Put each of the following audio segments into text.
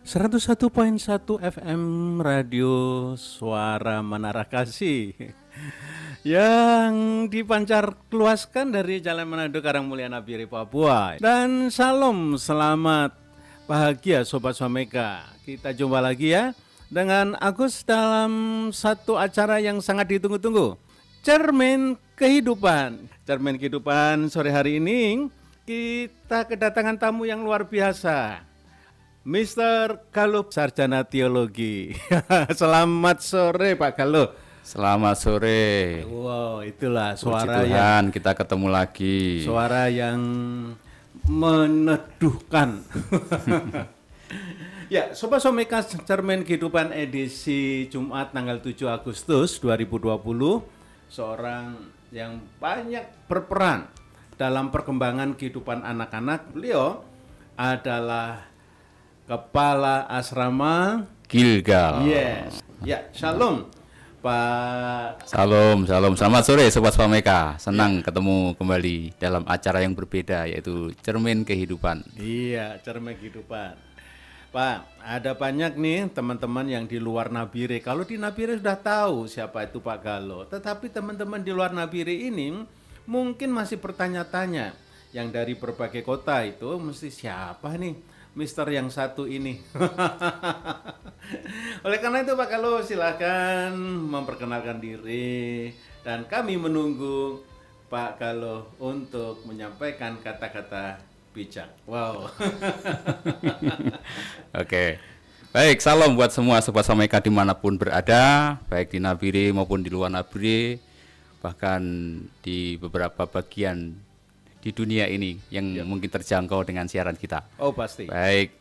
101.1 FM Radio Suara Menara Kasih yang dipancar luaskan dari Jalan Manado Karangmulia Nabire Papua. Dan salam selamat bahagia Sobat Swameka. Kita jumpa lagi ya dengan Agus dalam satu acara yang sangat ditunggu-tunggu, Cermin Kehidupan. Cermin Kehidupan sore hari ini kita kedatangan tamu yang luar biasa, Mr. Galuh, Sarjana Teologi. Selamat sore Pak Galuh. Selamat sore. Wow, itulah suara Puji Tuhan, kita ketemu lagi. Suara yang meneduhkan. Ya, Sobat Swameka, Cermin Kehidupan edisi Jumat tanggal 7 Agustus 2020. Seorang yang banyak berperan dalam perkembangan kehidupan anak-anak. Beliau adalah Kepala Asrama Gilgal. Yes. Ya, shalom Pak. Salam. Selamat sore Sobat Swameka. Senang ketemu kembali dalam acara yang berbeda, yaitu Cermin Kehidupan. Iya, Cermin Kehidupan. Pak, ada banyak nih teman-teman yang di luar Nabire. Kalau di Nabire sudah tahu siapa itu Pak Galuh, tetapi teman-teman di luar Nabire ini mungkin masih bertanya-tanya. Yang dari berbagai kota itu mesti siapa nih Mister yang satu ini. Oleh karena itu Pak Galuh silakan memperkenalkan diri, dan kami menunggu Pak Galuh untuk menyampaikan kata-kata bijak. Wow. Oke. Baik, salam buat semua Sobat Swameka dimanapun berada, baik di Nabire maupun di luar Nabire, bahkan di beberapa bagian di dunia ini yang mungkin terjangkau dengan siaran kita. Oh pasti. Baik,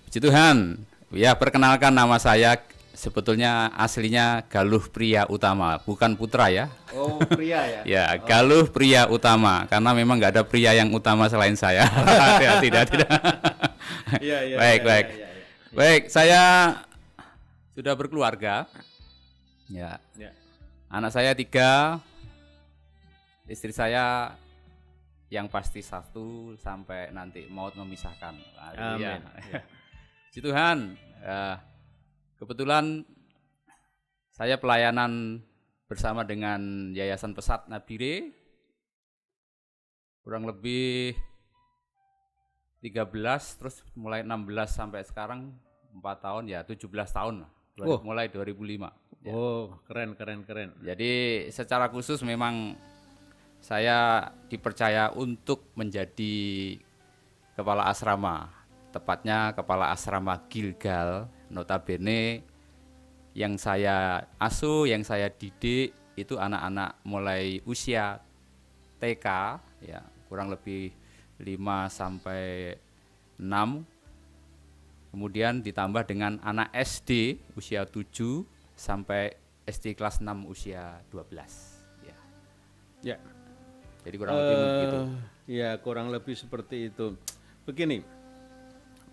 puji Tuhan. Ya, perkenalkan, nama saya sebetulnya aslinya Galuh Pria Utama, bukan Putra ya. Oh, pria ya? Ya, Galuh Pria Utama, karena memang nggak ada pria yang utama selain saya. Tidak. Iya. Baik. Baik, saya sudah berkeluarga. Ya. Anak saya 3, istri saya yang pasti 1 sampai nanti maut memisahkan. Amin. Puji Tuhan. Kebetulan saya pelayanan bersama dengan Yayasan Pesat Nabire kurang lebih 13, terus mulai 16 sampai sekarang 4 tahun, ya 17 tahun lah. Mulai 2005. Ya. Oh, keren. Jadi secara khusus memang saya dipercaya untuk menjadi kepala asrama, tepatnya kepala asrama Gilgal. Notabene yang saya asuh, yang saya didik itu anak-anak mulai usia TK, ya kurang lebih 5 sampai 6. Kemudian ditambah dengan anak SD usia 7 sampai SD kelas 6 usia 12. Ya. Jadi kurang lebih begitu. Ya, kurang lebih seperti itu. Begini,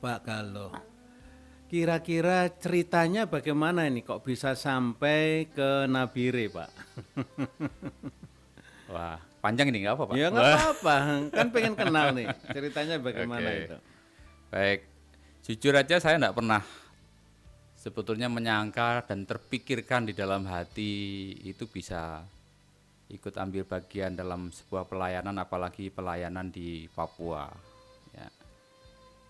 Pak Galuh, kira-kira ceritanya bagaimana ini kok bisa sampai ke Nabire, Pak? Wah, panjang ini, nggak apa-apa? Ya nggak apa-apa, kan pengen kenal nih ceritanya bagaimana itu. Baik, jujur aja saya nggak pernah sebetulnya menyangka dan terpikirkan di dalam hati itu bisa ikut ambil bagian dalam sebuah pelayanan, apalagi pelayanan di Papua. Ya.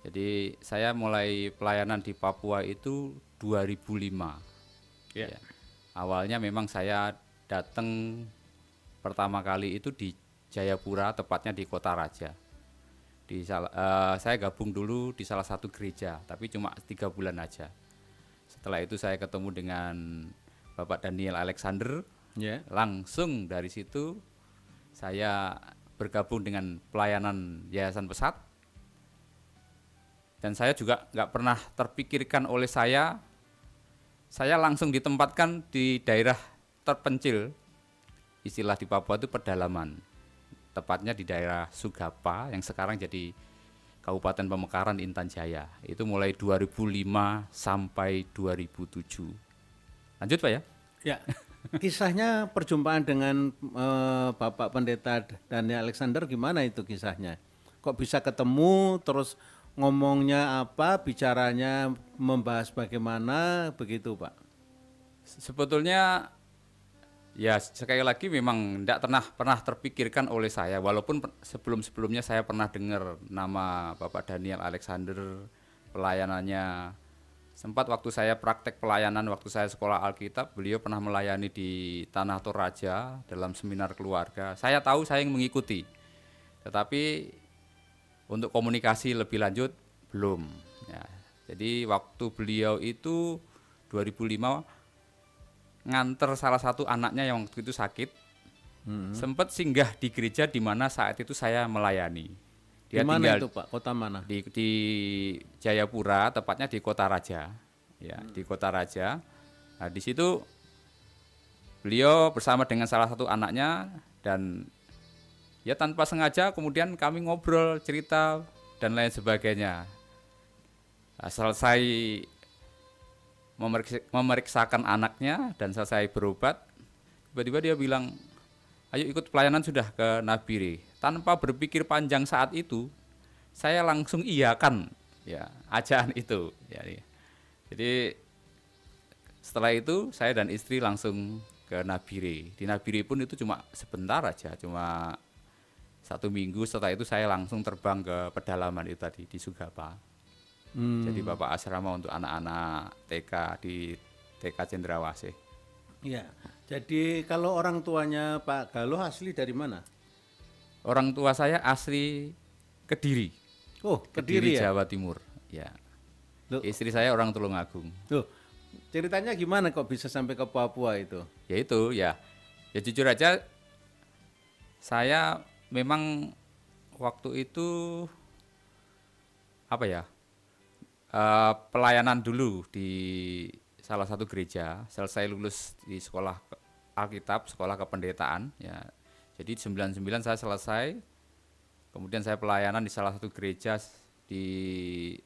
Jadi saya mulai pelayanan di Papua itu 2005. Ya. Awalnya memang saya datang pertama kali itu di Jayapura, tepatnya di Kota Raja. Saya gabung dulu di salah satu gereja, tapi cuma 3 bulan aja. Setelah itu saya ketemu dengan Bapak Daniel Alexander. Langsung dari situ saya bergabung dengan pelayanan Yayasan Pesat, dan saya juga nggak pernah terpikirkan oleh saya langsung ditempatkan di daerah terpencil, istilah di Papua itu pedalaman, tepatnya di daerah Sugapa yang sekarang jadi Kabupaten Pemekaran Intan Jaya. Itu mulai 2005 sampai 2007. Lanjut Pak ya? Ya. Kisahnya perjumpaan dengan Bapak Pendeta Daniel Alexander gimana itu kisahnya? Kok bisa ketemu terus ngomongnya apa, bicaranya membahas bagaimana, begitu Pak? Sebetulnya ya sekali lagi memang tidak pernah terpikirkan oleh saya, walaupun sebelum-sebelumnya saya pernah dengar nama Bapak Daniel Alexander, pelayanannya. Sempat waktu saya praktek pelayanan, waktu saya sekolah Alkitab, beliau pernah melayani di Tanah Toraja dalam seminar keluarga. Saya tahu, saya yang mengikuti. Tetapi untuk komunikasi lebih lanjut belum. Ya, jadi waktu beliau itu 2005 nganter salah satu anaknya yang waktu itu sakit, sempat singgah di gereja di mana saat itu saya melayani. Dia Di mana tinggal itu Pak? Kota mana? di Jayapura, tepatnya di Kota Raja, ya di Kota Raja. Nah di situ beliau bersama dengan salah satu anaknya, dan ya tanpa sengaja kemudian kami ngobrol, cerita dan lain sebagainya. Nah, selesai memeriksakan anaknya dan selesai berobat, tiba-tiba dia bilang, ayo ikut pelayanan sudah ke Nabire. Tanpa berpikir panjang saat itu, saya langsung iyakan ya ajakan itu. Jadi setelah itu saya dan istri langsung ke Nabire. Di Nabire pun itu cuma sebentar aja, cuma 1 minggu. Setelah itu saya langsung terbang ke pedalaman itu tadi di Sugapa. Jadi Bapak asrama untuk anak-anak TK di TK Cendrawasih. Iya. Jadi kalau orang tuanya Pak Galuh asli dari mana? Orang tua saya asli Kediri. Oh, Kediri ya. Jawa Timur. Ya. Loh. Istri saya orang Tulungagung. Loh, ceritanya gimana kok bisa sampai ke Papua itu? Ya itu ya. Ya jujur aja, saya memang waktu itu apa ya? Pelayanan dulu di salah satu gereja, selesai lulus di sekolah Alkitab, sekolah kependetaan ya. Jadi 99 saya selesai, kemudian saya pelayanan di salah satu gereja di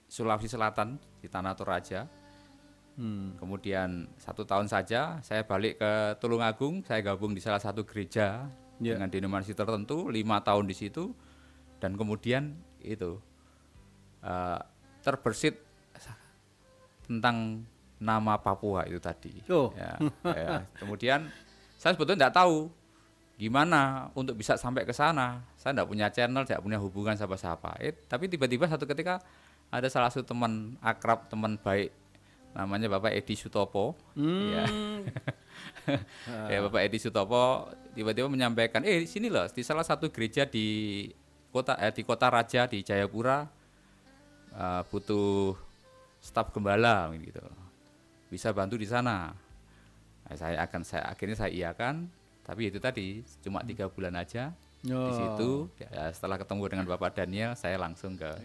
Sulawesi Selatan di Tanah Toraja. Kemudian 1 tahun saja saya balik ke Tulungagung, saya gabung di salah satu gereja dengan denominasi tertentu, 5 tahun di situ, dan kemudian itu terbersit tentang nama Papua itu tadi. Ya. Kemudian saya sebetulnya tidak tahu gimana untuk bisa sampai ke sana. Saya tidak punya channel, tidak punya hubungan siapa-siapa. Tapi tiba-tiba satu ketika ada salah satu teman akrab, teman baik, namanya Bapak Edi Sutopo. Ya. Ya, Bapak Edi Sutopo tiba-tiba menyampaikan, sini loh, di salah satu gereja di Kota Raja di Jayapura butuh staf gembala gitu, bisa bantu di sana. Akhirnya saya iakan, tapi itu tadi cuma 3 bulan aja. Di situ ya, setelah ketemu dengan Bapak Daniel, saya langsung ke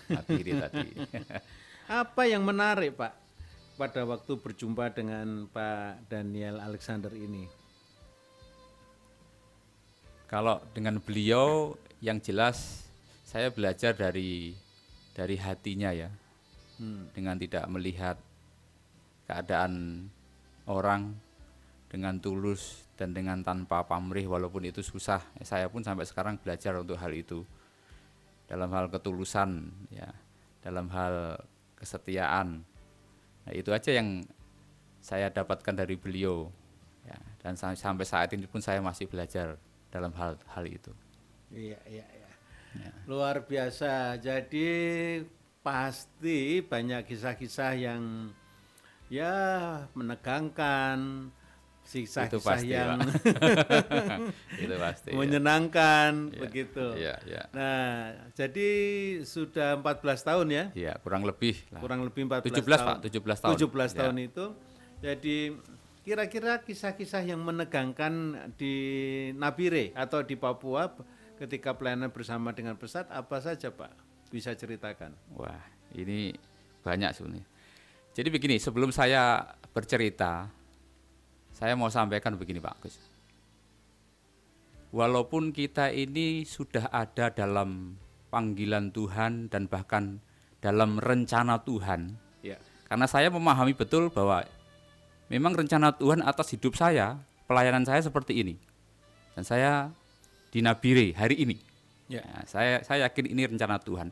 Nabire tadi. Apa yang menarik Pak pada waktu berjumpa dengan Pak Daniel Alexander ini? Kalau dengan beliau yang jelas saya belajar dari hatinya ya. Dengan tidak melihat keadaan orang, dengan tulus dan dengan tanpa pamrih, walaupun itu susah. Saya pun sampai sekarang belajar untuk hal itu, dalam hal ketulusan ya, dalam hal kesetiaan. Nah, itu aja yang saya dapatkan dari beliau ya, dan sampai saat ini pun saya masih belajar dalam hal itu. Iya. Luar biasa. Jadi pasti banyak kisah-kisah yang ya menegangkan, kisah-kisah yang itu pasti, menyenangkan ya. Begitu. Ya. Nah, jadi sudah 14 tahun ya? Iya, kurang lebih lah. Kurang lebih 14 17 tahun. Pak, 17 tahun. 17 tahun itu. Jadi kira-kira kisah-kisah yang menegangkan di Nabire atau di Papua ketika pelayanan bersama dengan Pesat apa saja Pak? Bisa ceritakan. Wah, ini banyak sebenarnya. Jadi begini, sebelum saya bercerita, saya mau sampaikan begini Pak Agus. Walaupun kita ini sudah ada dalam panggilan Tuhan dan bahkan dalam rencana Tuhan, karena saya memahami betul bahwa memang rencana Tuhan atas hidup saya, pelayanan saya seperti ini. Dan saya di Nabire hari ini. Saya yakin ini rencana Tuhan.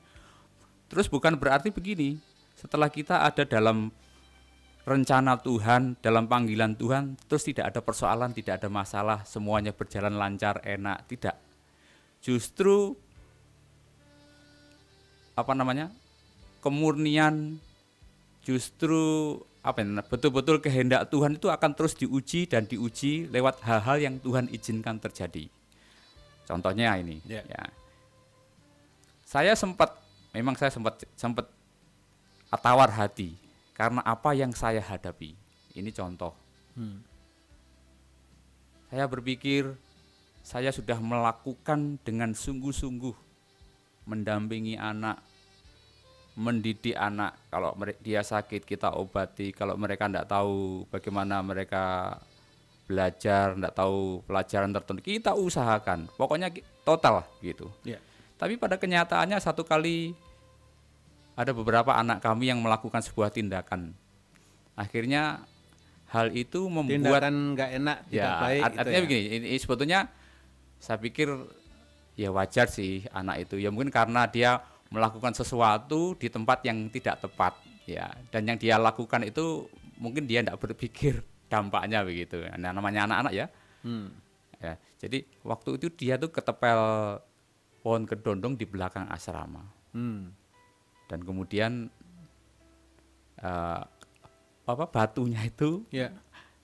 Terus bukan berarti begini, setelah kita ada dalam rencana Tuhan, dalam panggilan Tuhan, terus tidak ada persoalan, tidak ada masalah, semuanya berjalan lancar, enak, tidak. Justru kemurnian, justru betul-betul kehendak Tuhan itu akan terus diuji dan diuji lewat hal-hal yang Tuhan izinkan terjadi. Contohnya ini, ya. Saya sempat tawar hati karena apa yang saya hadapi. Ini contoh. Saya berpikir saya sudah melakukan dengan sungguh-sungguh mendampingi anak, mendidik anak. Kalau dia sakit kita obati, kalau mereka tidak tahu bagaimana mereka belajar, tidak tahu pelajaran tertentu, kita usahakan. Pokoknya total gitu. Yeah. Tapi pada kenyataannya satu kali ada beberapa anak kami yang melakukan sebuah tindakan. Akhirnya hal itu membuat tindakan nggak enak, tidak baik. Artinya begini, ini sebetulnya saya pikir ya wajar sih anak itu. Ya mungkin karena dia melakukan sesuatu di tempat yang tidak tepat, ya. Dan yang dia lakukan itu mungkin dia tidak berpikir dampaknya begitu. Nah, namanya anak-anak ya. Ya. Jadi waktu itu dia tuh ketepel pohon kedondong di belakang asrama. Dan kemudian batunya itu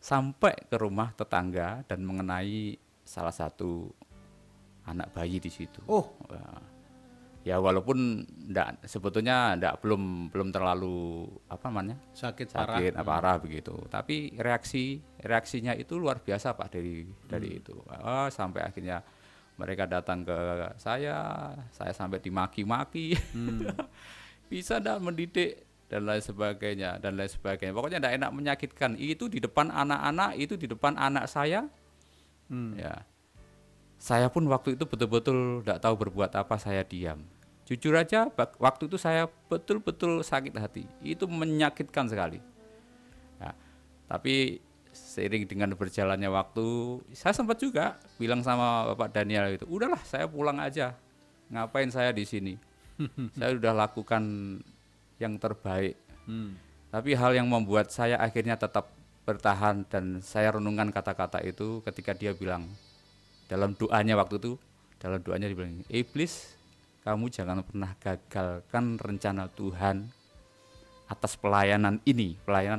sampai ke rumah tetangga dan mengenai salah satu anak bayi di situ. Ya walaupun sebetulnya belum terlalu sakit parah begitu, tapi reaksinya itu luar biasa Pak dari itu. Sampai akhirnya mereka datang ke saya sampai dimaki-maki. Bisa enggak mendidik dan lain sebagainya. Pokoknya enggak enak, menyakitkan. Itu di depan anak-anak, itu di depan anak saya. Ya. Saya pun waktu itu betul-betul tidak tahu berbuat apa, saya diam. Jujur aja waktu itu saya betul-betul sakit hati. Itu menyakitkan sekali. Ya, tapi seiring dengan berjalannya waktu, saya sempat juga bilang sama Bapak Daniel itu, udahlah saya pulang aja. Ngapain saya di sini? Saya sudah lakukan yang terbaik. Tapi hal yang membuat saya akhirnya tetap bertahan dan saya renungkan kata-kata itu ketika dia bilang, dalam doanya dia bilang, iblis, kamu jangan pernah gagalkan rencana Tuhan atas pelayanan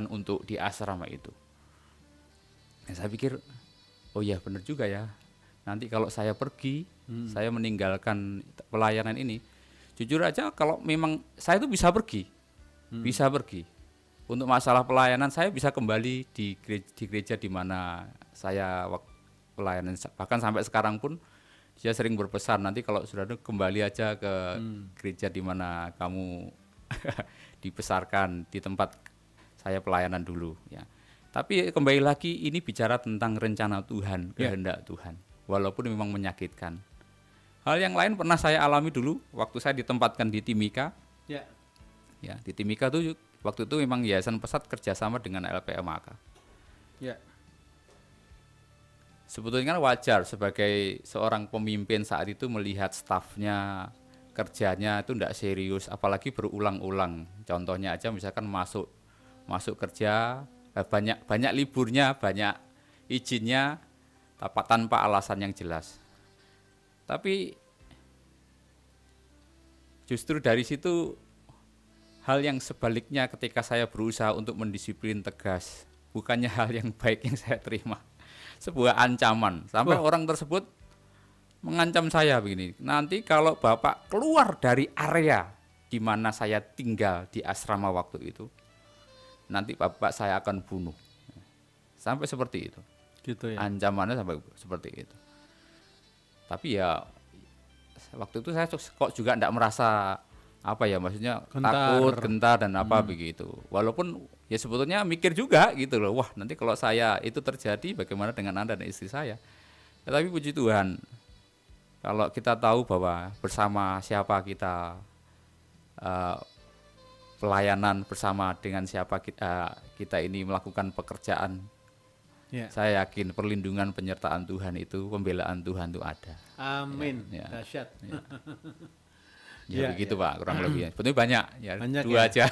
untuk di asrama itu. Nah, saya pikir, oh iya benar juga ya. Nanti kalau saya pergi, saya meninggalkan pelayanan ini, jujur aja kalau memang saya itu bisa pergi. Untuk masalah pelayanan saya bisa kembali di gereja di mana saya pelayanan, bahkan sampai sekarang pun dia sering berpesan, nanti kalau sudah kembali aja ke gereja di mana kamu dibesarkan, di tempat saya pelayanan dulu ya. Tapi kembali lagi ini bicara tentang rencana Tuhan, kehendak Tuhan, walaupun memang menyakitkan. Hal yang lain pernah saya alami dulu waktu saya ditempatkan di Timika. Ya, di Timika tuh waktu itu memang Yayasan Pesat kerjasama dengan LPMAK. Sebetulnya kan wajar sebagai seorang pemimpin saat itu melihat stafnya kerjanya itu tidak serius, apalagi berulang-ulang. Contohnya aja misalkan masuk kerja, banyak liburnya, banyak izinnya tanpa alasan yang jelas. Tapi justru dari situ hal yang sebaliknya ketika saya berusaha untuk mendisiplin tegas, bukannya hal yang baik yang saya terima. Sebuah ancaman, sampai orang tersebut mengancam saya begini, nanti kalau Bapak keluar dari area di mana saya tinggal di asrama waktu itu, nanti Bapak saya akan bunuh. Sampai seperti itu. Gitu ya. Ancamannya sampai seperti itu. Tapi ya waktu itu saya kok juga tidak merasa maksudnya takut, gentar dan begitu. Walaupun ya sebetulnya mikir juga gitu loh, wah nanti kalau saya itu terjadi bagaimana dengan Anda dan istri saya. Tapi puji Tuhan, kalau kita tahu bahwa bersama siapa kita pelayanan, bersama dengan siapa kita ini melakukan pekerjaan, saya yakin perlindungan penyertaan Tuhan itu, pembelaan Tuhan itu ada. Amin. Dahsyat. Ya, Ya, begitu ya. Pak, kurang lebih. Sebetulnya banyak, ya Banyak dua ya? aja.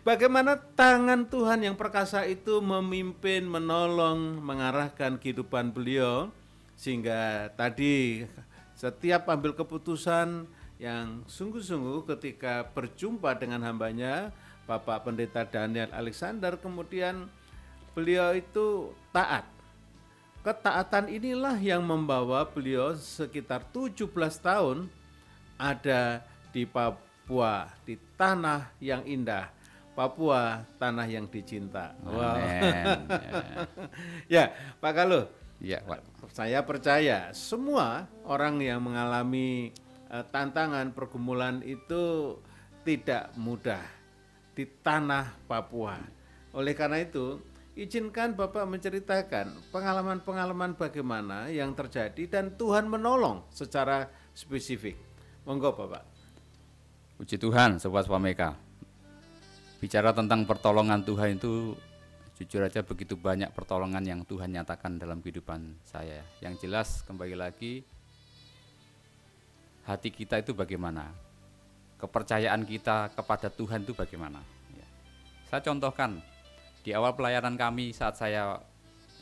Bagaimana tangan Tuhan yang perkasa itu memimpin, menolong, mengarahkan kehidupan beliau sehingga tadi setiap ambil keputusan yang sungguh-sungguh ketika berjumpa dengan hambanya Bapak Pendeta Daniel Alexander, kemudian beliau itu taat. Ketaatan inilah yang membawa beliau sekitar 17 tahun ada di Papua, di tanah yang indah. Papua, tanah yang dicinta. Wow. Amen. Ya, Pak Kaluh, Ya, Pak. saya percaya semua orang yang mengalami tantangan pergumulan itu tidak mudah di tanah Papua. Oleh karena itu, izinkan Bapak menceritakan pengalaman-pengalaman bagaimana yang terjadi dan Tuhan menolong secara spesifik. Monggo Bapak. Puji Tuhan, Sobat Swameka. Bicara tentang pertolongan Tuhan itu, jujur aja begitu banyak pertolongan yang Tuhan nyatakan dalam kehidupan saya. Yang jelas kembali lagi, hati kita itu bagaimana, kepercayaan kita kepada Tuhan itu bagaimana. Ya. Saya contohkan, di awal pelayanan kami saat saya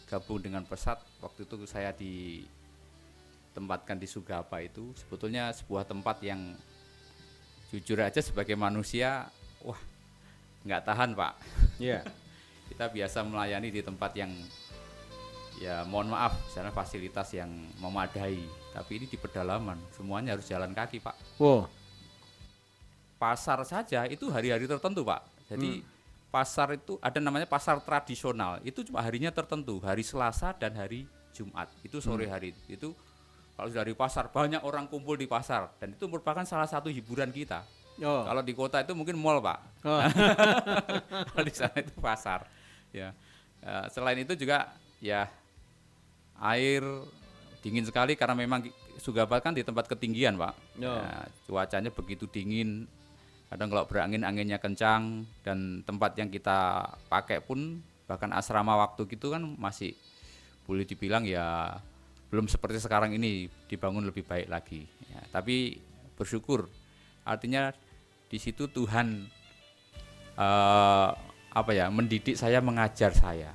gabung dengan Pesat, waktu itu saya ditempatkan di Sugapa itu, sebetulnya sebuah tempat yang jujur aja sebagai manusia, wah, nggak tahan Pak. Ya. Kita biasa melayani di tempat yang ya mohon maaf, misalnya fasilitas yang memadai, tapi ini di pedalaman, semuanya harus jalan kaki Pak. Wow. Pasar saja itu hari-hari tertentu Pak. Jadi pasar itu ada namanya pasar tradisional, itu cuma harinya tertentu, hari Selasa dan hari Jumat, itu sore hari. Itu kalau sudah di pasar banyak orang kumpul di pasar dan itu merupakan salah satu hiburan kita. Oh. Kalau di kota itu mungkin mall Pak. Oh. Kalau di sana itu pasar. Ya. Selain itu juga ya air dingin sekali karena memang Sugapa kan di tempat ketinggian Pak. Oh. Ya, cuacanya begitu dingin. Kadang kalau berangin anginnya kencang dan tempat yang kita pakai pun bahkan asrama waktu gitu kan masih boleh dibilang ya belum seperti sekarang ini, dibangun lebih baik lagi. Ya, tapi bersyukur. Artinya di situ Tuhan mendidik saya, mengajar saya.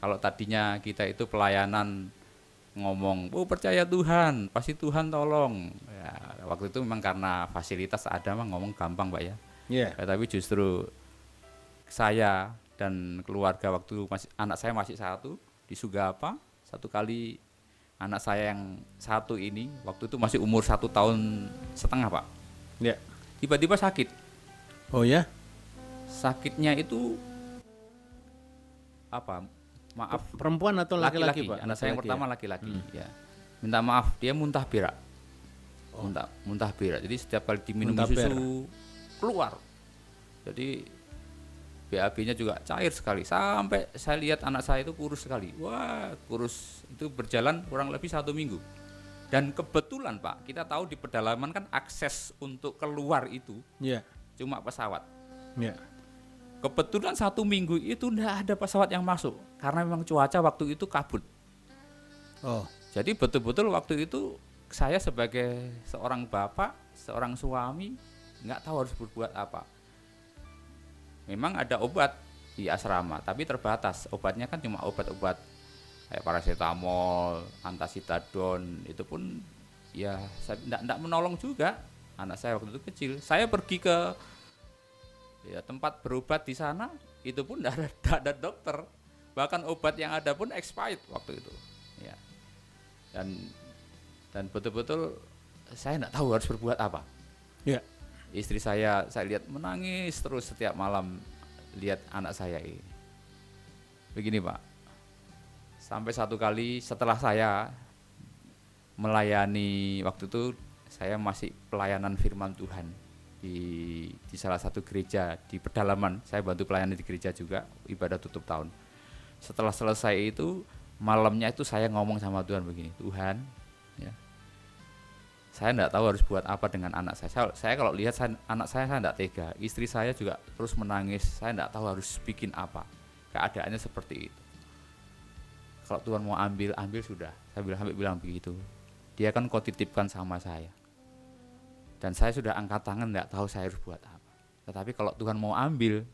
Kalau tadinya kita itu pelayanan ngomong, oh percaya Tuhan, pasti Tuhan tolong. Ya, waktu itu memang karena fasilitas ada mah ngomong gampang Pak ya. Yeah. Tapi justru saya dan keluarga waktu anak saya masih satu di Sugapa, satu kali anak saya yang satu ini waktu itu masih umur 1,5 tahun Pak. Ya. Tiba-tiba sakit. Oh ya? Sakitnya itu maaf, Perempuan atau laki-laki Pak? Anak saya yang pertama ya? laki-laki. Ya. Minta maaf, dia muntah berak. Muntah berak. Jadi setiap kali diminum susu keluar. Jadi BAB-nya juga cair sekali. Sampai saya lihat anak saya itu kurus sekali. Wah, kurus. Itu berjalan kurang lebih 1 minggu. Dan kebetulan Pak, kita tahu di pedalaman kan akses untuk keluar itu cuma pesawat. Yeah. Kebetulan 1 minggu itu tidak ada pesawat yang masuk karena memang cuaca waktu itu kabut. Oh. Jadi betul-betul waktu itu saya sebagai seorang bapak, seorang suami nggak tahu harus berbuat apa. Memang ada obat di asrama, tapi terbatas. Obatnya kan cuma obat-obat kayak paracetamol, antasitadon, itu pun ya tidak menolong juga. Anak saya waktu itu kecil. Saya pergi ke tempat berobat di sana, itu pun tidak ada dokter. Bahkan obat yang ada pun expired waktu itu. Ya. Dan betul-betul saya tidak tahu harus berbuat apa. Ya. Istri saya lihat menangis terus setiap malam lihat anak saya ini. Begini Pak, sampai satu kali setelah saya melayani waktu itu, saya masih pelayanan firman Tuhan di salah satu gereja di pedalaman. Saya bantu pelayanan di gereja juga, ibadah tutup tahun. Setelah selesai itu, malamnya itu saya ngomong sama Tuhan begini, Tuhan, ya, saya enggak tahu harus buat apa dengan anak saya. Saya kalau lihat anak saya enggak tega. Istri saya juga terus menangis. Saya enggak tahu harus bikin apa. Keadaannya seperti itu. Kalau Tuhan mau ambil sudah. Saya bilang begitu. Dia kan kau titipkan sama saya. Dan saya sudah angkat tangan enggak tahu saya harus buat apa. Tetapi kalau Tuhan mau ambil,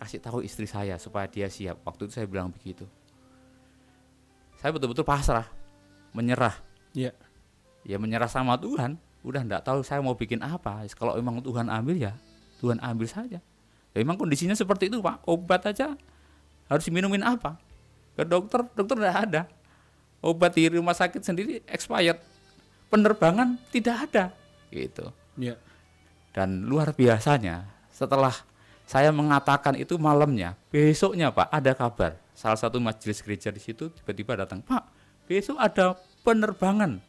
kasih tahu istri saya supaya dia siap. Waktu itu saya bilang begitu. Saya betul-betul pasrah, menyerah. Ya. Ya menyerah sama Tuhan. Udah enggak tahu saya mau bikin apa. Kalau memang Tuhan ambil ya Tuhan ambil saja. Ya memang kondisinya seperti itu Pak. Obat aja harus minumin apa? Ke dokter enggak ada. Obat di rumah sakit sendiri expired. Penerbangan tidak ada. Gitu. Ya. Dan luar biasanya setelah saya mengatakan itu malamnya, besoknya Pak ada kabar. Salah satu majelis gereja di situ tiba-tiba datang, Pak, besok ada penerbangan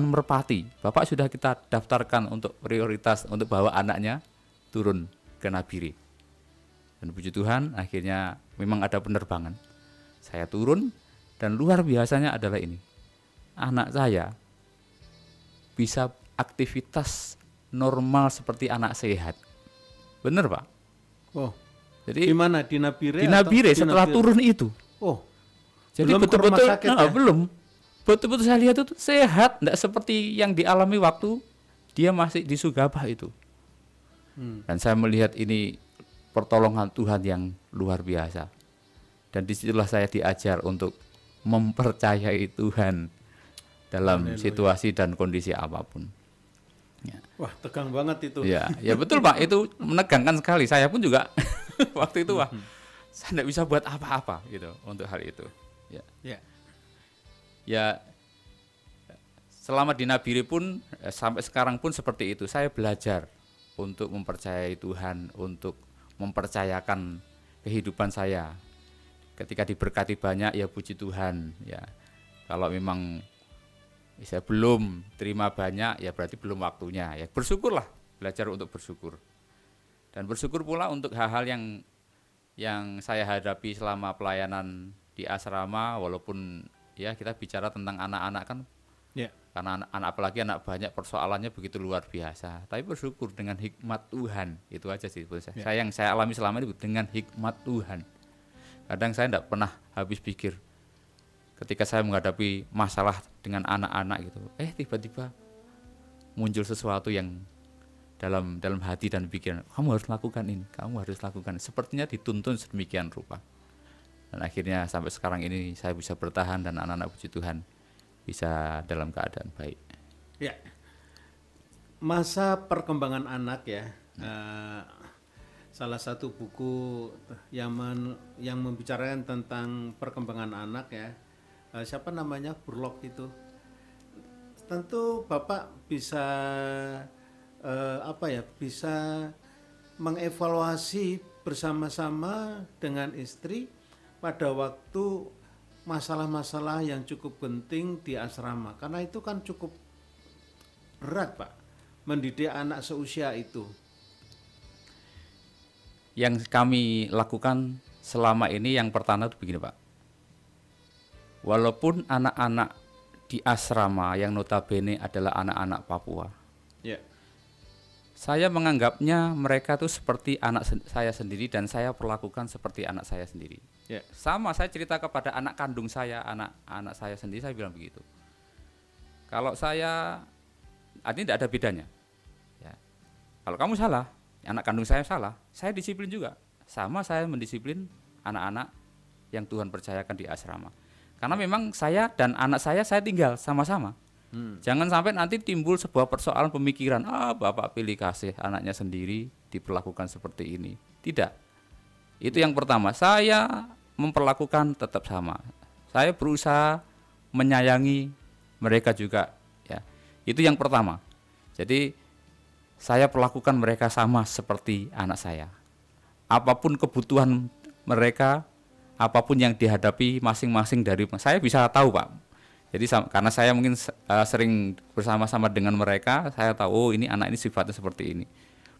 Merpati. Bapak sudah kita daftarkan untuk prioritas untuk bawa anaknya turun ke Nabire. Dan puji Tuhan akhirnya memang ada penerbangan. Saya turun dan luar biasanya adalah ini. Anak saya bisa aktivitas normal seperti anak sehat. Benar Pak? Oh. Jadi di mana? Di Nabire? Di Nabire setelah turun itu. Oh. Jadi betul-betul belum. Betul-betul saya lihat itu sehat, enggak seperti yang dialami waktu dia masih di Sugabah itu. Dan saya melihat ini pertolongan Tuhan yang luar biasa. Dan disitulah saya diajar untuk mempercayai Tuhan dalam situasi dan kondisi apapun. Ya. Wah, tegang banget itu. Ya betul Pak, itu menegangkan sekali. Saya pun juga waktu itu saya tidak bisa buat apa-apa gitu untuk hal itu. Ya, selama di Nabire pun sampai sekarang pun seperti itu. Saya belajar untuk mempercayai Tuhan, untuk mempercayakan kehidupan saya. Ketika diberkati banyak ya puji Tuhan. Ya, kalau memang saya belum terima banyak ya berarti belum waktunya. Ya bersyukurlah, belajar untuk bersyukur. Dan bersyukur pula untuk hal-hal yang saya hadapi selama pelayanan di asrama, walaupun ya kita bicara tentang anak-anak kan, karena anak apalagi anak banyak persoalannya begitu luar biasa. Tapi bersyukur dengan hikmat Tuhan, itu aja sih. Saya yang saya alami selama ini dengan hikmat Tuhan. Kadang saya tidak pernah habis pikir ketika saya menghadapi masalah dengan anak-anak gitu. Tiba-tiba muncul sesuatu yang dalam hati dan pikiran, kamu harus lakukan ini, kamu harus lakukan. Sepertinya dituntun sedemikian rupa. Dan akhirnya sampai sekarang ini saya bisa bertahan dan anak-anak puji Tuhan bisa dalam keadaan baik. Ya, masa perkembangan anak ya. Salah satu buku yang membicarakan tentang perkembangan anak ya. Siapa namanya? Burlock itu. Tentu Bapak bisa bisa mengevaluasi bersama-sama dengan istri pada waktu masalah-masalah yang cukup penting di asrama, karena itu kan cukup berat Pak, mendidik anak seusia itu. Yang kami lakukan selama ini yang pertama itu begini Pak, walaupun anak-anak di asrama yang notabene adalah anak-anak Papua, saya menganggapnya mereka tuh seperti anak saya sendiri dan saya perlakukan seperti anak saya sendiri. Sama saya cerita kepada anak kandung saya, anak saya sendiri, saya bilang begitu. Kalau saya, artinya tidak ada bedanya. Ya. Kalau kamu salah, anak kandung saya salah, saya disiplin juga. Sama saya mendisiplin anak-anak yang Tuhan percayakan di asrama. Karena memang saya dan anak saya tinggal sama-sama. Jangan sampai nanti timbul sebuah persoalan pemikiran, bapak pilih kasih anaknya sendiri diperlakukan seperti ini. Tidak. Itu yang pertama, saya memperlakukan tetap sama. Saya berusaha menyayangi mereka juga, ya. Itu yang pertama. Jadi saya perlakukan mereka sama seperti anak saya. Apapun kebutuhan mereka, apapun yang dihadapi masing-masing dari saya bisa tahu Pak. Jadi karena saya mungkin sering bersama-sama dengan mereka, saya tahu ini anak ini sifatnya seperti ini.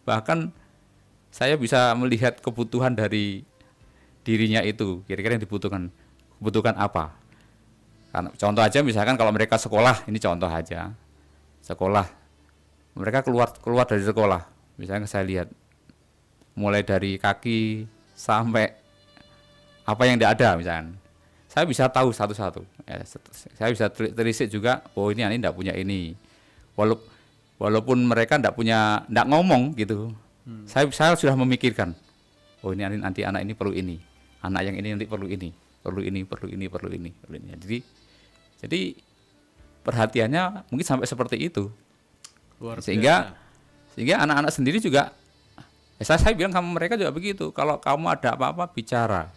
Bahkan saya bisa melihat kebutuhan dari dirinya itu, kira-kira yang dibutuhkan apa. Karena contoh aja misalkan kalau mereka sekolah, ini contoh aja. sekolah, mereka keluar dari sekolah, misalnya saya lihat mulai dari kaki sampai apa yang tidak ada misalnya, saya bisa tahu satu-satu. Ya, saya bisa telisik juga, oh ini tidak punya ini, walaupun mereka tidak ngomong gitu, saya sudah memikirkan, oh ini nanti anak ini perlu ini, anak yang ini nanti perlu ini. Jadi perhatiannya mungkin sampai seperti itu. Sehingga anak-anak sendiri juga, saya bilang sama mereka juga begitu. Kalau kamu ada apa-apa bicara,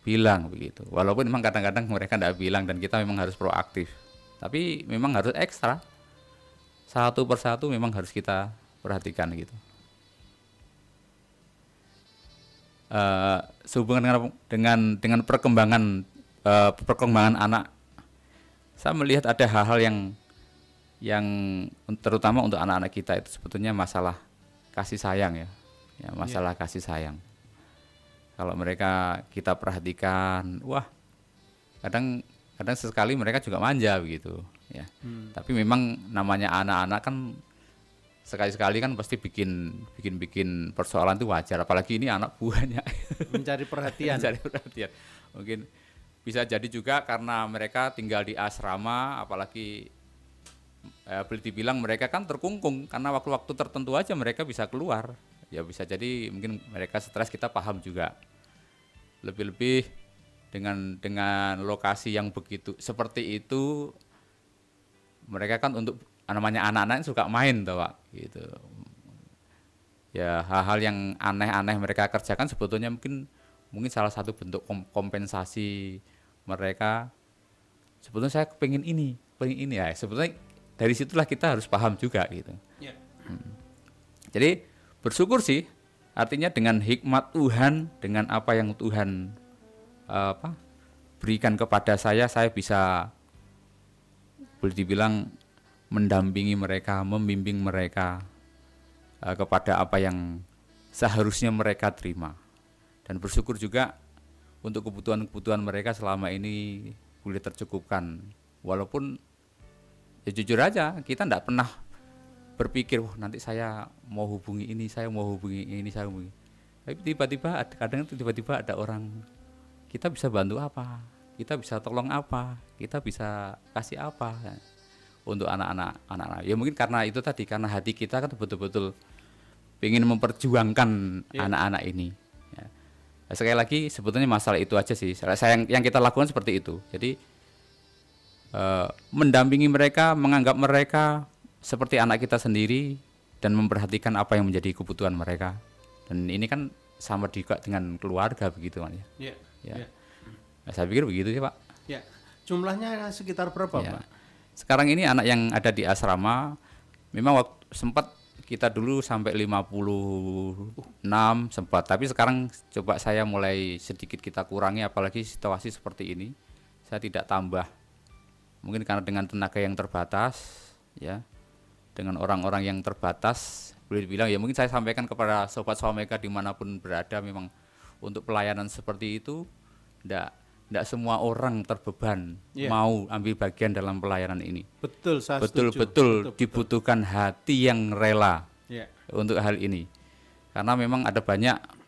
bilang begitu. Walaupun memang kadang-kadang mereka tidak bilang dan kita memang harus proaktif. Tapi memang harus ekstra. Satu persatu memang harus kita perhatikan gitu. Sehubungan dengan perkembangan anak, saya melihat ada hal-hal yang terutama untuk anak-anak kita itu sebetulnya masalah kasih sayang ya masalah kasih sayang. Kalau mereka kita perhatikan, wah kadang sesekali mereka juga manja begitu ya. Tapi memang namanya anak-anak kan sekali-sekali kan pasti bikin persoalan itu wajar, apalagi ini anak buahnya mencari perhatian. Mungkin bisa jadi juga karena mereka tinggal di asrama, apalagi boleh dibilang mereka kan terkungkung karena waktu-waktu tertentu aja mereka bisa keluar. Ya bisa jadi mungkin mereka stres, kita paham juga. Lebih-lebih dengan lokasi yang begitu seperti itu, mereka kan untuk namanya anak-anak suka main tuh Pak gitu. Ya hal-hal yang aneh-aneh mereka kerjakan sebetulnya mungkin salah satu bentuk kompensasi mereka. Sebetulnya saya pengen ini ya. Sebetulnya dari situlah kita harus paham juga gitu. Yeah. Jadi bersyukur sih, artinya dengan hikmat Tuhan, dengan apa yang Tuhan berikan kepada saya bisa boleh dibilang mendampingi mereka, membimbing mereka kepada apa yang seharusnya mereka terima. Dan bersyukur juga untuk kebutuhan-kebutuhan mereka selama ini boleh tercukupkan. Walaupun ya jujur aja kita tidak pernah berpikir, wah nanti saya mau hubungi ini, saya mau hubungi ini. Tapi tiba-tiba ada orang, kita bisa bantu apa, kita bisa tolong apa, kita bisa kasih apa untuk anak-anak. Ya mungkin karena itu tadi, karena hati kita kan betul-betul ingin memperjuangkan anak-anak ini. Ya. Sekali lagi sebetulnya masalah itu aja sih. Yang kita lakukan seperti itu. Jadi mendampingi mereka, menganggap mereka seperti anak kita sendiri dan memperhatikan apa yang menjadi kebutuhan mereka. Dan ini kan sama juga dengan keluarga begitu kan ya. Ya. Nah, saya pikir begitu sih Pak. Ya. Jumlahnya sekitar berapa Pak? Sekarang ini anak yang ada di asrama memang sempat kita dulu sampai 56 sempat, tapi sekarang coba saya mulai sedikit kita kurangi, apalagi situasi seperti ini. Saya tidak tambah. Mungkin karena dengan tenaga yang terbatas ya. Dengan orang-orang yang terbatas, boleh dibilang ya mungkin saya sampaikan kepada Sobat Swameka dimanapun berada, memang untuk pelayanan seperti itu tidak semua orang terbeban mau ambil bagian dalam pelayanan ini. Betul dibutuhkan hati yang rela untuk hal ini. Karena memang ada banyak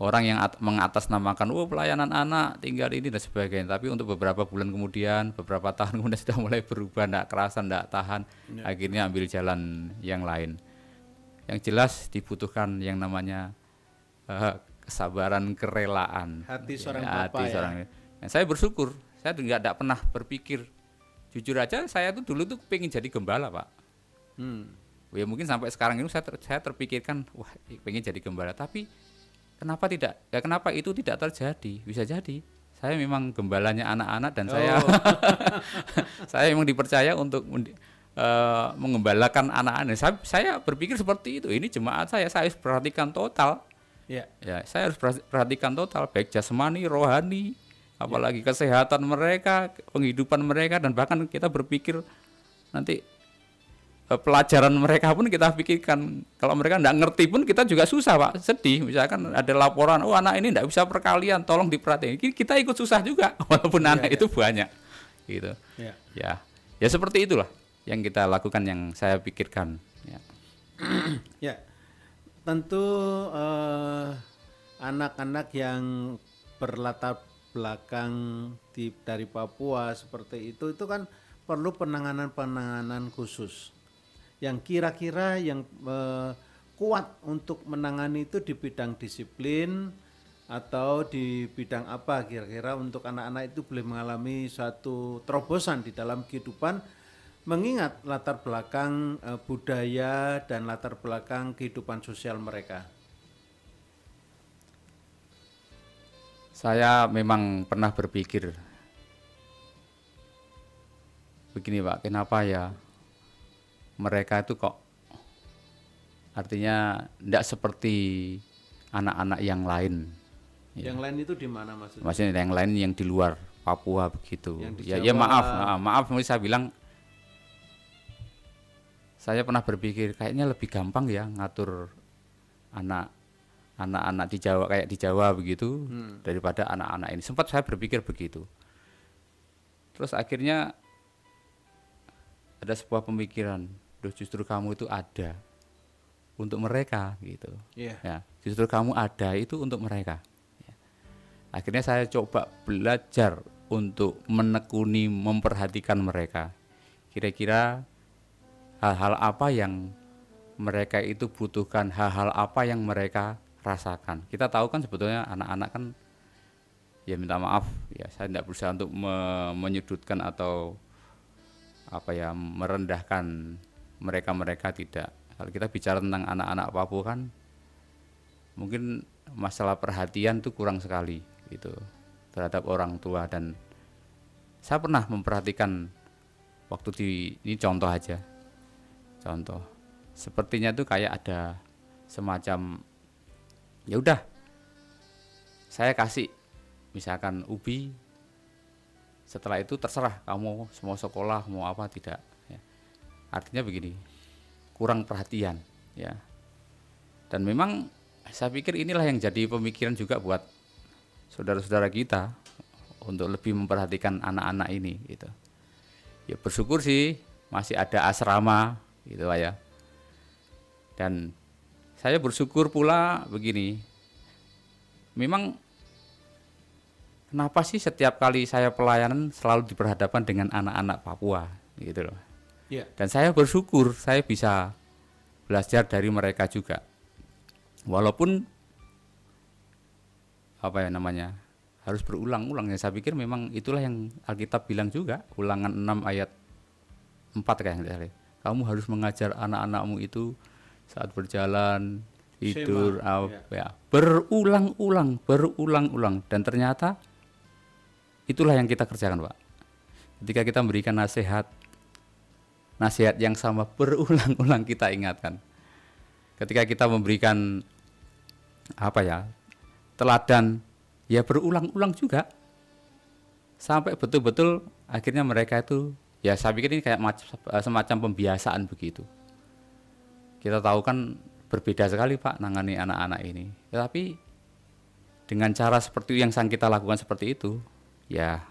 orang yang mengatasnamakan pelayanan anak tinggal ini dan sebagainya. Tapi untuk beberapa bulan kemudian, beberapa tahun kemudian sudah mulai berubah, tidak kerasan, tidak tahan, akhirnya ambil jalan yang lain. Yang jelas dibutuhkan yang namanya kesabaran, kerelaan. Hati seorang bapak. Nah, saya bersyukur, saya tidak pernah berpikir, jujur aja saya tuh dulu tuh pengen jadi gembala Pak. Ya mungkin sampai sekarang ini saya terpikirkan, wah pengen jadi gembala, tapi kenapa tidak? Ya kenapa itu tidak terjadi? Bisa jadi saya memang gembalanya anak-anak dan saya memang dipercaya untuk mengembalakan anak-anak. Saya berpikir seperti itu. Ini jemaat saya harus perhatikan total. Ya, saya harus perhatikan total, baik jasmani, rohani, apalagi kesehatan mereka, penghidupan mereka, dan bahkan kita berpikir nanti pelajaran mereka pun kita pikirkan. Kalau mereka tidak ngerti pun kita juga susah Pak, sedih. Misalkan ada laporan, anak ini tidak bisa perkalian, tolong diperhatiin. Kita ikut susah juga, walaupun anak itu banyak, gitu. Ya seperti itulah. yang kita lakukan, yang saya pikirkan. Ya. Ya, tentu anak-anak yang berlatar belakang dari Papua seperti itu kan perlu penanganan khusus. Yang kira-kira yang kuat untuk menangani itu di bidang disiplin atau di bidang apa kira-kira untuk anak-anak itu boleh mengalami suatu terobosan di dalam kehidupan, mengingat latar belakang budaya dan latar belakang kehidupan sosial mereka. Saya memang pernah berpikir begini Pak, kenapa ya mereka itu kok artinya tidak seperti anak-anak yang lain. Yang lain itu di mana maksudnya? Maksudnya yang lain yang di luar Papua begitu. Ya Jawa. maaf, saya bilang saya pernah berpikir kayaknya lebih gampang ya ngatur anak-anak di Jawa kayak di Jawa begitu daripada anak-anak ini. Sempat saya berpikir begitu. Terus akhirnya ada sebuah pemikiran, justru kamu itu ada untuk mereka gitu. Yeah. Ya, justru kamu ada itu untuk mereka. Ya. Akhirnya saya coba belajar untuk menekuni, memperhatikan mereka. Kira-kira hal-hal apa yang mereka itu butuhkan, hal-hal apa yang mereka rasakan. Kita tahu kan sebetulnya anak-anak kan, ya minta maaf ya, saya tidak berusaha untuk menyudutkan atau apa ya, merendahkan mereka tidak. Kalau kita bicara tentang anak-anak Papua kan mungkin masalah perhatian itu kurang sekali gitu terhadap orang tua. Dan saya pernah memperhatikan waktu ini contoh aja, contoh sepertinya tuh kayak ada semacam ya udah saya kasih misalkan ubi, setelah itu terserah kamu mau sekolah mau apa tidak ya. Artinya begini, kurang perhatian ya. Dan memang saya pikir inilah yang jadi pemikiran juga buat saudara-saudara kita untuk lebih memperhatikan anak-anak ini gitu. Ya bersyukur sih masih ada asrama gitu Pak ya. Dan saya bersyukur pula begini, memang kenapa sih setiap kali saya pelayanan selalu diperhadapkan dengan anak-anak Papua gitu loh. Yeah. Dan saya bersyukur saya bisa belajar dari mereka juga. Walaupun apa ya namanya, harus berulang-ulang ya. Saya pikir memang itulah yang Alkitab bilang juga, Ulangan 6 ayat 4 kayaknya. Kamu harus mengajar anak-anakmu itu saat berjalan, tidur, ya. Berulang-ulang. Dan ternyata itulah yang kita kerjakan Pak. Ketika kita memberikan nasihat yang sama berulang-ulang kita ingatkan. Ketika kita memberikan apa ya, teladan ya berulang-ulang juga. Sampai betul-betul akhirnya mereka itu ya, saya pikir ini kayak semacam pembiasaan begitu. Kita tahu kan berbeda sekali Pak nangani anak-anak ini. Tetapi dengan cara seperti yang kita lakukan seperti itu, ya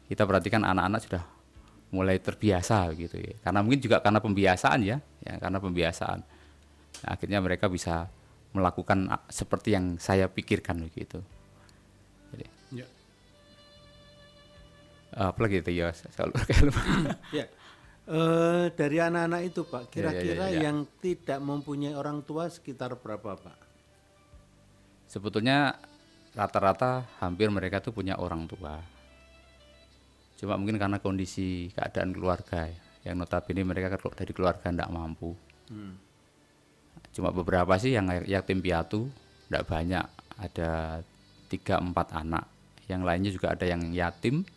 kita perhatikan anak-anak sudah mulai terbiasa gitu ya. Karena mungkin juga karena pembiasaan ya karena pembiasaan. Nah, akhirnya mereka bisa melakukan seperti yang saya pikirkan begitu. Jadi, ya. Apalagi itu ya, ya. Dari anak-anak itu Pak, kira-kira yang tidak mempunyai orang tua sekitar berapa Pak? Sebetulnya rata-rata hampir mereka tuh punya orang tua. Cuma mungkin karena kondisi keadaan keluarga yang notabene mereka dari keluarga tidak mampu. Cuma beberapa sih yang yatim piatu, tidak banyak, ada 3-4 anak. Yang lainnya juga ada yang yatim,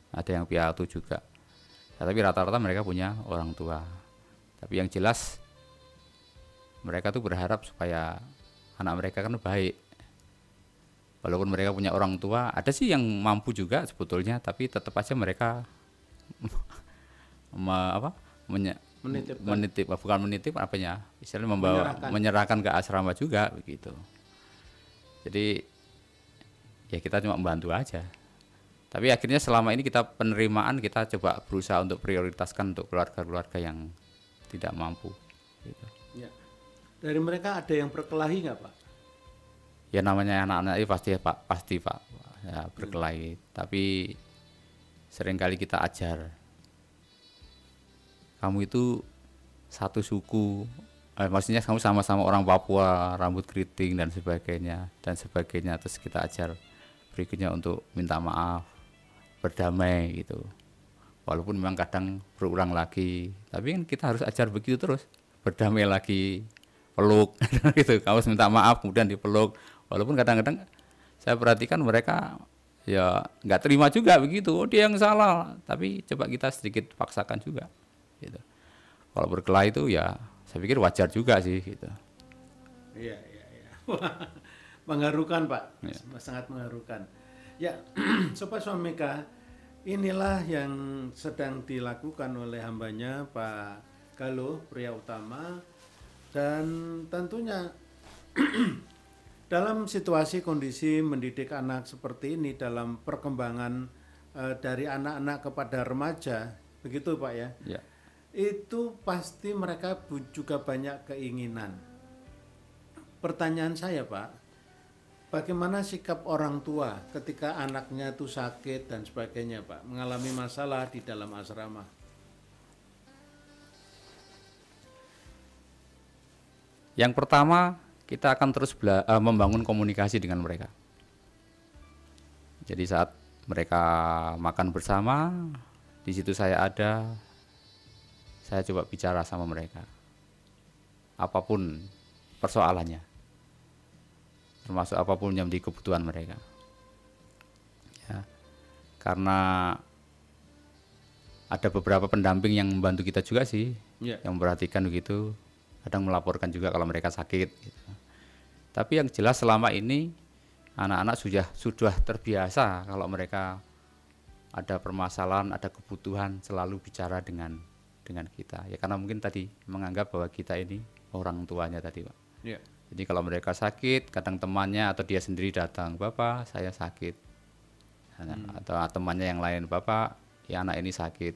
ada yang piatu juga. Nah, tapi rata-rata mereka punya orang tua. Tapi yang jelas mereka tuh berharap supaya anak mereka kan baik. Walaupun mereka punya orang tua, ada sih yang mampu juga sebetulnya, tapi tetap aja mereka istilahnya menyerahkan ke asrama juga begitu. Jadi ya kita cuma membantu aja. Tapi akhirnya selama ini kita penerimaan kita coba berusaha untuk prioritaskan untuk keluarga-keluarga yang tidak mampu. Gitu. Ya. Dari mereka ada yang berkelahi nggak Pak? Ya namanya anak-anak itu pasti Pak ya, berkelahi. Tapi seringkali kita ajar, kamu itu satu suku, maksudnya kamu sama-sama orang Papua, rambut keriting dan sebagainya. Terus kita ajar berikutnya untuk minta maaf, berdamai gitu. Walaupun memang kadang berulang lagi, tapi kan kita harus ajar begitu terus, berdamai lagi, peluk gitu. Kamu harus minta maaf kemudian dipeluk. Walaupun kadang-kadang saya perhatikan mereka ya nggak terima juga begitu, oh, dia yang salah. Tapi coba kita sedikit paksakan juga gitu. Kalau berkelahi itu ya saya pikir wajar juga sih gitu. Iya. Mengharukan Pak, Ya. sangat mengharukan. Ya, Sobat Swameka, inilah yang sedang dilakukan oleh hambanya Pak Galuh, pria utama, dan tentunya dalam situasi kondisi mendidik anak seperti ini, dalam perkembangan dari anak-anak kepada remaja, begitu Pak ya? Ya. Itu pasti mereka juga banyak keinginan. Pertanyaan saya Pak, bagaimana sikap orang tua ketika anaknya itu sakit dan sebagainya Pak, mengalami masalah di dalam asrama? Yang pertama kita akan terus membangun komunikasi dengan mereka. Jadi saat mereka makan bersama, di situ saya ada, saya coba bicara sama mereka. Apapun persoalannya, termasuk apapun yang menjadi kebutuhan mereka. Ya, karena ada beberapa pendamping yang membantu kita juga sih, yang memperhatikan begitu, kadang melaporkan juga kalau mereka sakit. Gitu. Tapi yang jelas selama ini anak-anak sudah terbiasa kalau mereka ada permasalahan, ada kebutuhan selalu bicara dengan kita. Ya karena mungkin tadi menganggap bahwa kita ini orang tuanya tadi Pak. Ya. Jadi kalau mereka sakit, kadang temannya atau dia sendiri datang, Bapak saya sakit, atau temannya yang lain, Bapak ya anak ini sakit,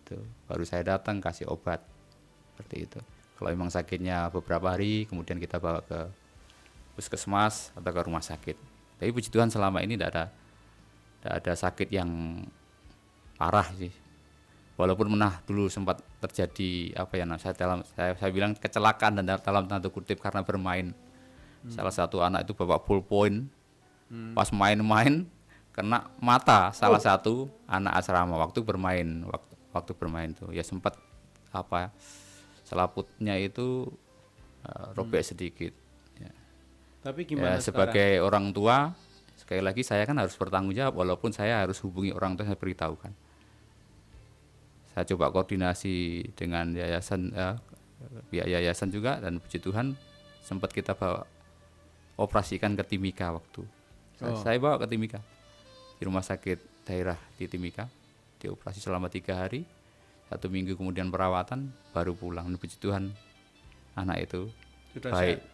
itu baru saya datang kasih obat, seperti itu. Kalau memang sakitnya beberapa hari, kemudian kita bawa ke puskesmas atau ke rumah sakit. Tapi puji Tuhan selama ini tidak ada sakit yang parah sih. Walaupun pernah dulu sempat terjadi saya bilang kecelakaan dan dalam tanda kutip karena bermain. Salah satu anak itu bawa ballpoint, pas main-main kena mata salah satu anak asrama waktu bermain tuh ya sempat selaputnya itu robek sedikit. Ya. Tapi gimana sebagai orang tua sekali lagi saya kan harus bertanggung jawab walaupun saya harus hubungi orang tua, saya beritahukan. Saya coba koordinasi dengan pihak yayasan juga dan puji Tuhan sempat kita bawa operasikan ke Timika waktu. Saya bawa ke Timika di rumah sakit daerah di Timika, dioperasi selama 3 hari, 1 minggu kemudian perawatan baru pulang. Dan puji Tuhan anak itu sudah baik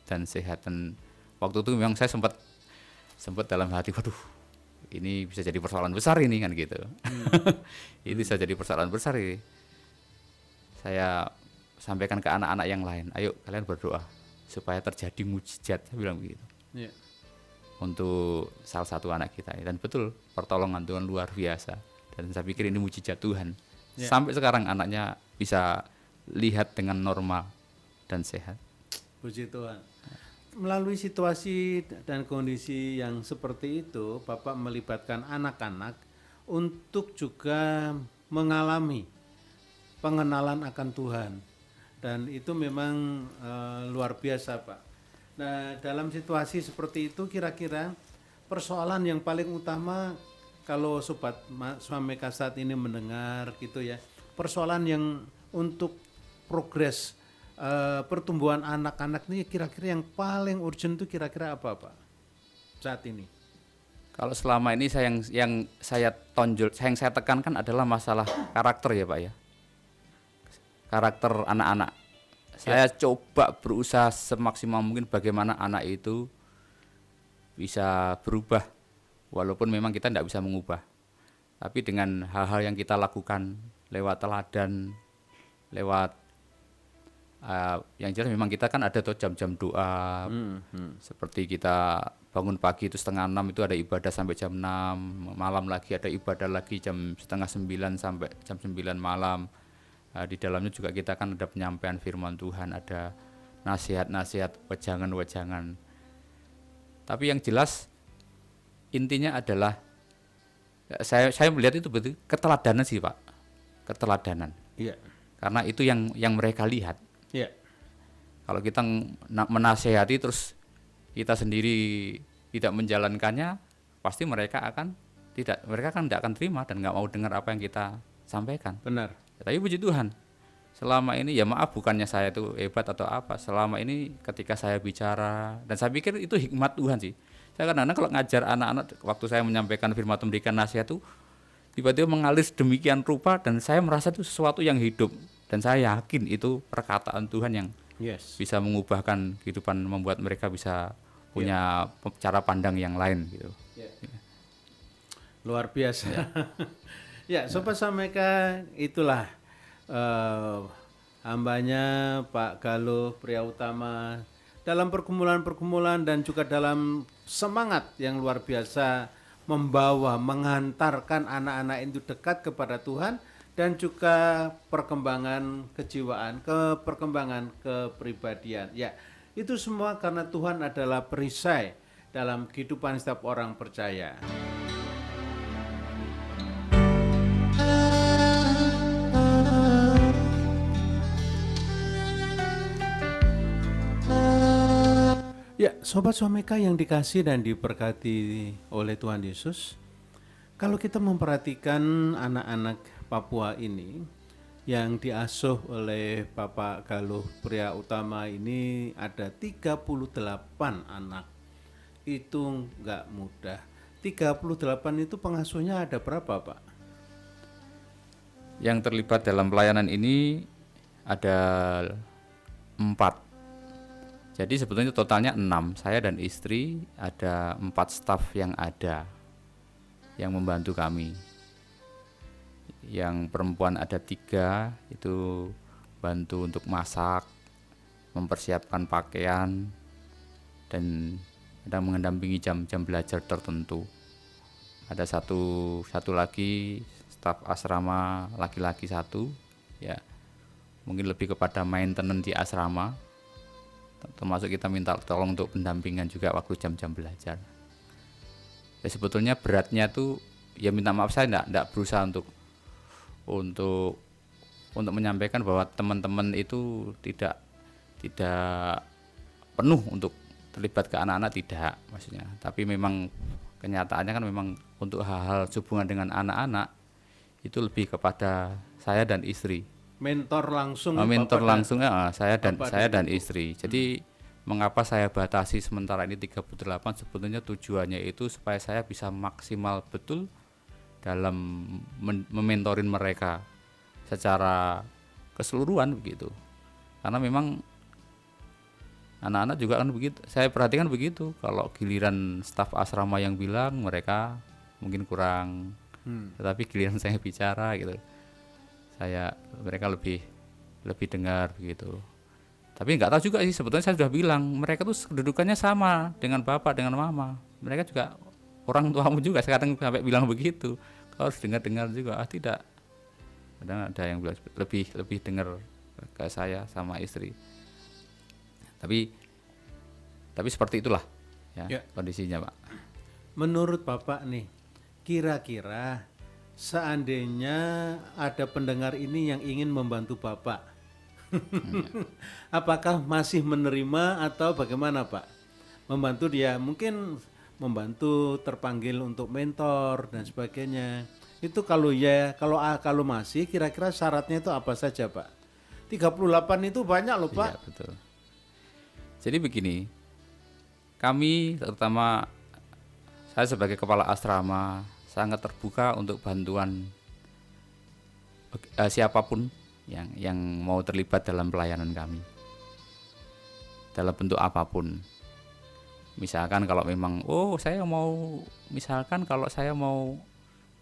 dan sehat. Dan waktu itu memang saya sempat dalam hati, waduh ini bisa jadi persoalan besar ini kan gitu. Ini bisa jadi persoalan besar ini. Saya sampaikan ke anak-anak yang lain, ayo kalian berdoa supaya terjadi mujizat, saya bilang begitu. Yeah. Untuk salah satu anak kita. Dan betul pertolongan Tuhan luar biasa. Dan saya pikir ini mujizat Tuhan. Yeah. Sampai sekarang anaknya bisa lihat dengan normal dan sehat. Puji Tuhan. Melalui situasi dan kondisi yang seperti itu, Bapak melibatkan anak-anak untuk juga mengalami pengenalan akan Tuhan. Dan itu memang luar biasa Pak. Nah dalam situasi seperti itu kira-kira persoalan yang paling utama kalau Sobat Swameka saat ini mendengar gitu ya, persoalan yang untuk progres pertumbuhan anak-anak ini kira-kira yang paling urgent itu kira-kira apa Pak saat ini? Kalau selama ini yang saya tekankan adalah masalah karakter ya Pak ya, karakter anak-anak. Saya coba berusaha semaksimal mungkin bagaimana anak itu bisa berubah, walaupun memang kita tidak bisa mengubah. Tapi dengan hal-hal yang kita lakukan lewat teladan, lewat yang jelas memang kita kan ada tuh jam-jam doa. Seperti kita bangun pagi itu 5:30 itu ada ibadah sampai jam 6, malam lagi ada ibadah lagi jam 8:30 sampai jam 9 malam. Di dalamnya juga kita kan ada penyampaian firman Tuhan, ada nasihat-nasihat, wejangan-wejangan. Tapi yang jelas intinya adalah saya melihat itu betul keteladanan sih Pak, keteladanan. Iya. Karena itu yang mereka lihat. Iya. Kalau kita menasehati terus kita sendiri tidak menjalankannya, pasti mereka kan tidak akan terima dan nggak mau dengar apa yang kita sampaikan. Benar. Tapi puji Tuhan, selama ini ya maaf bukannya saya itu hebat atau apa, selama ini ketika saya bicara, dan saya pikir itu hikmat Tuhan sih. Saya kadang-kadang kalau ngajar anak-anak, waktu saya menyampaikan firman Tuhan, memberikan nasihat itu tiba-tiba mengalir sedemikian rupa dan saya merasa itu sesuatu yang hidup, dan saya yakin itu perkataan Tuhan yang bisa mengubahkan kehidupan, membuat mereka bisa punya cara pandang yang lain gitu. Luar biasa. Ya, Sobat Sameka, itulah hambanya Pak Galuh Pria Utama dalam pergumulan-pergumulan dan juga dalam semangat yang luar biasa membawa, mengantarkan anak-anak itu dekat kepada Tuhan dan juga perkembangan kejiwaan, perkembangan kepribadian. Ya, itu semua karena Tuhan adalah perisai dalam kehidupan setiap orang percaya. Ya, Sobat Swameka yang dikasih dan diberkati oleh Tuhan Yesus, kalau kita memperhatikan anak-anak Papua ini yang diasuh oleh Bapak Galuh Pria Utama ini ada 38 anak. Itu nggak mudah. 38 itu pengasuhnya ada berapa, Pak? Yang terlibat dalam pelayanan ini ada 4. Jadi sebetulnya totalnya 6, saya dan istri, ada 4 staf yang ada yang membantu kami. Yang perempuan ada 3, itu bantu untuk masak, mempersiapkan pakaian, dan kadang mendampingi jam-jam belajar tertentu. Ada satu lagi staf asrama laki-laki 1, ya mungkin lebih kepada maintenance di asrama. Termasuk kita minta tolong untuk pendampingan juga waktu jam-jam belajar. Ya sebetulnya beratnya tuh ya minta maaf, saya enggak berusaha untuk menyampaikan bahwa teman-teman itu tidak penuh untuk terlibat ke anak-anak, tidak maksudnya. Tapi memang kenyataannya kan memang untuk hal-hal hubungan dengan anak-anak itu lebih kepada saya dan istri. Mentor langsung saya dan istri. Jadi mengapa saya batasi sementara ini 38, sebetulnya tujuannya itu supaya saya bisa maksimal betul dalam mementorin mereka secara keseluruhan begitu. Karena memang anak-anak juga kan begitu, saya perhatikan begitu. Kalau giliran staf asrama yang bilang, mereka mungkin kurang, tetapi giliran saya bicara gitu, mereka lebih dengar begitu. Tapi nggak tahu juga sih, sebetulnya saya sudah bilang mereka tuh kedudukannya sama dengan bapak dengan mama. Mereka juga orang tuamu juga, sekarang sampai bilang begitu. Kau harus dengar juga. Tidak. Kadang ada yang bilang lebih dengar ke saya sama istri. Tapi seperti itulah ya. Kondisinya, Pak. Menurut Bapak nih, kira-kira seandainya ada pendengar ini yang ingin membantu Bapak, apakah masih menerima atau bagaimana, Pak? Membantu dia, mungkin membantu terpanggil untuk mentor dan sebagainya. Itu kalau masih, kira-kira syaratnya itu apa saja, Pak? 38 itu banyak loh, Pak. Iya, betul. Jadi begini, kami terutama saya sebagai kepala asrama sangat terbuka untuk bantuan siapapun yang mau terlibat dalam pelayanan kami dalam bentuk apapun. Misalkan kalau memang saya mau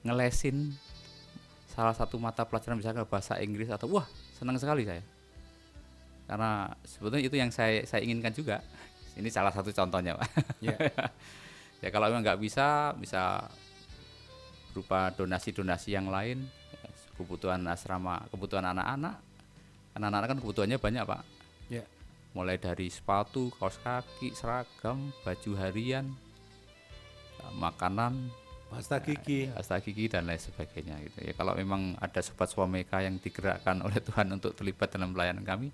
ngelesin salah satu mata pelajaran misalnya bahasa Inggris atau wah senang sekali saya. Karena sebetulnya itu yang saya inginkan juga. Ini salah satu contohnya, Pak. Ya. Ya kalau memang nggak bisa berupa donasi-donasi yang lain, kebutuhan asrama, kebutuhan anak-anak. Karena anak-anak kan kebutuhannya banyak, Pak. Ya. Mulai dari sepatu, kaos kaki, seragam, baju harian, makanan, Pasta gigi dan lain sebagainya gitu. Ya kalau memang ada sobat Swameka yang digerakkan oleh Tuhan untuk terlibat dalam pelayanan kami,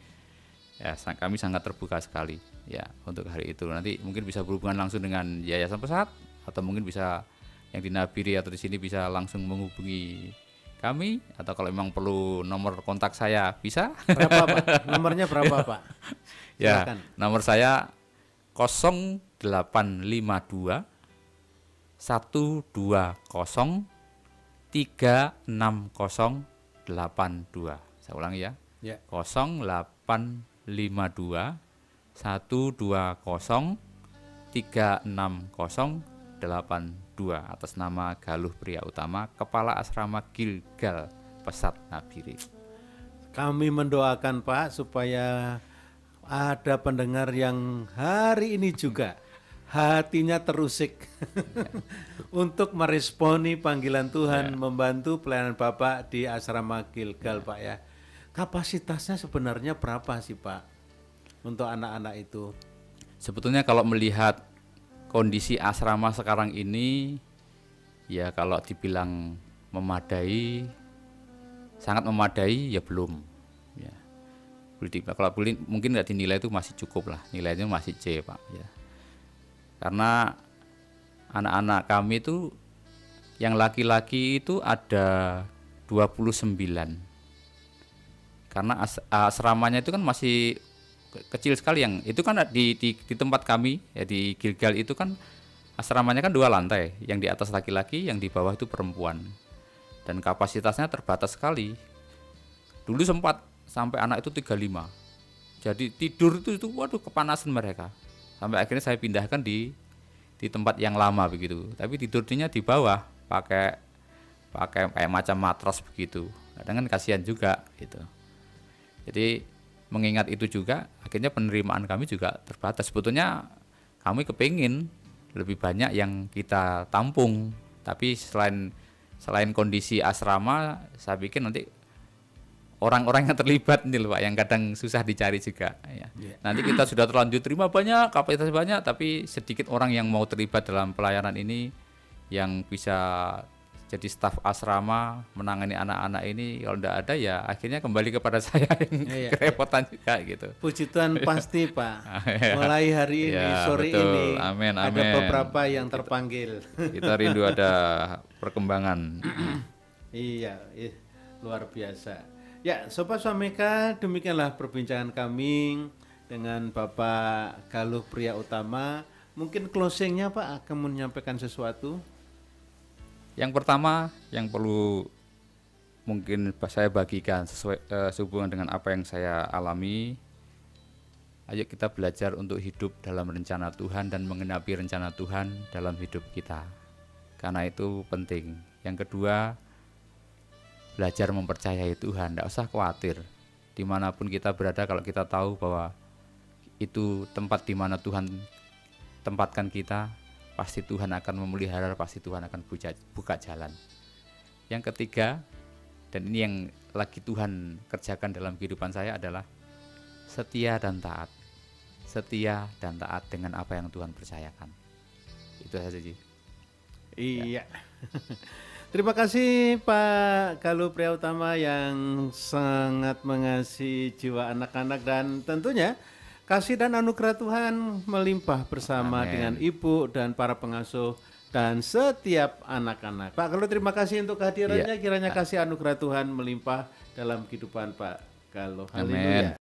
ya kami sangat terbuka sekali ya untuk hari itu. Nanti mungkin bisa berhubungan langsung dengan Yayasan Pesat, atau mungkin bisa yang di Nabire atau di sini bisa langsung menghubungi kami, atau kalau memang perlu nomor kontak saya bisa. Berapa Pak? Nomornya berapa Pak? Ya, Silakan. nomor saya 0852 120 36082. Saya ulangi ya. Ya. 0852 120 36082 atas nama Galuh Pria Utama, Kepala Asrama Gilgal Pesat Nabire. Kami mendoakan Pak supaya ada pendengar yang hari ini juga hatinya terusik untuk meresponi panggilan Tuhan, membantu pelayanan Bapak di asrama Gilgal Pak ya. Kapasitasnya sebenarnya berapa sih Pak untuk anak-anak itu? Sebetulnya kalau melihat kondisi asrama sekarang ini, ya kalau dibilang memadai, sangat memadai ya belum. Ya. Kalau mungkin nggak dinilai itu masih cukup lah, nilainya masih C Pak. Ya. Karena anak-anak kami itu yang laki-laki itu ada 29. Karena asramanya itu kan masih kecil sekali, yang itu kan di tempat kami ya di Gilgal itu kan asramanya kan 2 lantai, yang di atas laki-laki, yang di bawah itu perempuan. Dan kapasitasnya terbatas sekali. Dulu sempat sampai anak itu 35. Jadi tidur itu waduh kepanasan mereka. Sampai akhirnya saya pindahkan di tempat yang lama begitu. Tapi tidurnya di bawah pakai kayak macam matras begitu. Kadang kan kasihan juga gitu. Jadi mengingat itu juga akhirnya penerimaan kami juga terbatas. Sebetulnya kami kepingin lebih banyak yang kita tampung. Tapi selain kondisi asrama, saya pikir nanti orang-orang yang terlibat ini loh Pak, yang kadang susah dicari juga ya. Nanti kita sudah terlanjur terima banyak, kapasitas banyak, tapi sedikit orang yang mau terlibat dalam pelayanan ini, yang bisa jadi staf asrama menangani anak-anak ini. Kalau tidak ada ya akhirnya kembali kepada saya yang kerepotan juga gitu. Puji Tuhan pasti Pak. Mulai hari ini, sore betul. ini Amin. ada beberapa yang terpanggil. Kita rindu ada perkembangan. Iya, luar biasa. Ya, Sobat Swameka, demikianlah perbincangan kami dengan Bapak Galuh Pria Utama. Mungkin closingnya Pak akan menyampaikan sesuatu. Yang pertama yang perlu mungkin saya bagikan sesuai sehubungan dengan apa yang saya alami. Ayo kita belajar untuk hidup dalam rencana Tuhan dan mengenapi rencana Tuhan dalam hidup kita. Karena itu penting. Yang kedua, belajar mempercayai Tuhan, tidak usah khawatir. Dimanapun kita berada, kalau kita tahu bahwa itu tempat di mana Tuhan tempatkan kita, pasti Tuhan akan memelihara, pasti Tuhan akan buka jalan. Yang ketiga, dan ini yang lagi Tuhan kerjakan dalam kehidupan saya adalah setia dan taat. Setia dan taat dengan apa yang Tuhan percayakan. Itu saja sih. Iya. Terima kasih Pak Galuh Pria Utama yang sangat mengasihi jiwa anak-anak, dan tentunya kasih dan anugerah Tuhan melimpah bersama dengan Ibu dan para pengasuh dan setiap anak-anak. Pak Galuh, terima kasih untuk kehadirannya. Kiranya kasih anugerah Tuhan melimpah dalam kehidupan Pak Galuh. Haleluya.